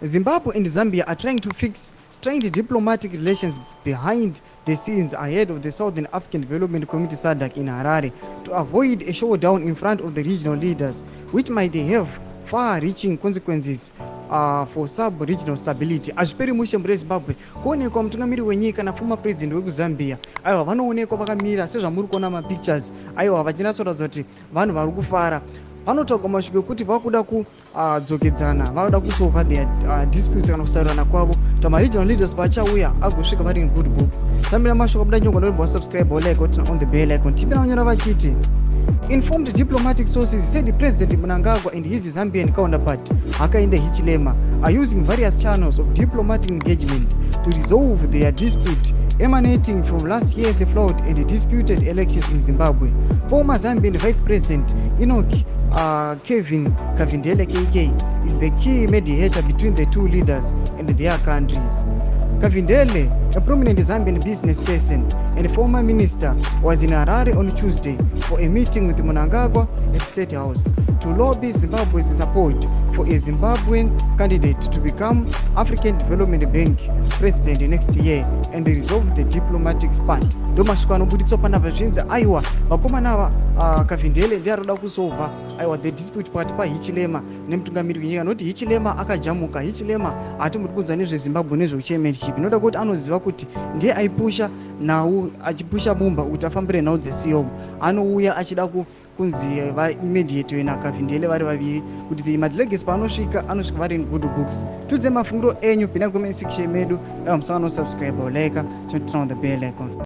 Zimbabwe and Zambia are trying to fix strained diplomatic relations behind the scenes ahead of the Southern African Development Community SADC in Harare to avoid a showdown in front of the regional leaders, which might have far-reaching consequences for sub-regional stability. Azviperi mushe muri Zimbabwe kuonekwa mutungamiri wenyika na former president wekuZambia aiwa vanoonekwa vakamira sezvamuri kuona mapictures aiwa vachinatsoratidza kuti vanhu vari kufara. Panotaurwa mashuku ekuti vakuda kudzokedzana, vakuda kusolva their disputes kana kusarirana kwavo kuti regional leaders vachauya agosvika vari in good books. Tambira mashuku abuda nyongwa ndorimbo subscribe like on the bell icon. Tipira vanyora vachiti informed diplomatic sources said President Mnangagwa and his Zambian counterpart Hakainde Hichilema are using various channels of diplomatic engagement to resolve their dispute emanating from last year's flawed and disputed elections in Zimbabwe. Former Zambian Vice President Kevin Kavindele KK is the key mediator between the two leaders and their countries. Kavindele, a prominent Zambian business person and former minister, was in Harare on Tuesday for a meeting with Mnangagwa at State House to lobby Zimbabwe's support for a Zimbabwean candidate to become African Development Bank president next year and resolve the diplomatic spat. Domashiko anobuditsa panapa zvinzi aiwa vakomana Kavindele ndiye anoda kusolva aiwa the dispute pakati paHichilema nemutungamiri wenyika, noti Hichilema akajamuka. Hichilema hatimuri kunza nezveZimbabwe nezveuchairmanship, inoda kuti anoziva kuti ndiye aipusha nhau achipusha mumba kuti afambire nhau dzeCOM. Anouya achida kunzi vamediate naKavindele vari vaviri kuti madelegates paanosvika anosvika vari in good books. Tudze mafungiro enyu pina comment section medu, musanga no subscribe or like, turn on the bell icon.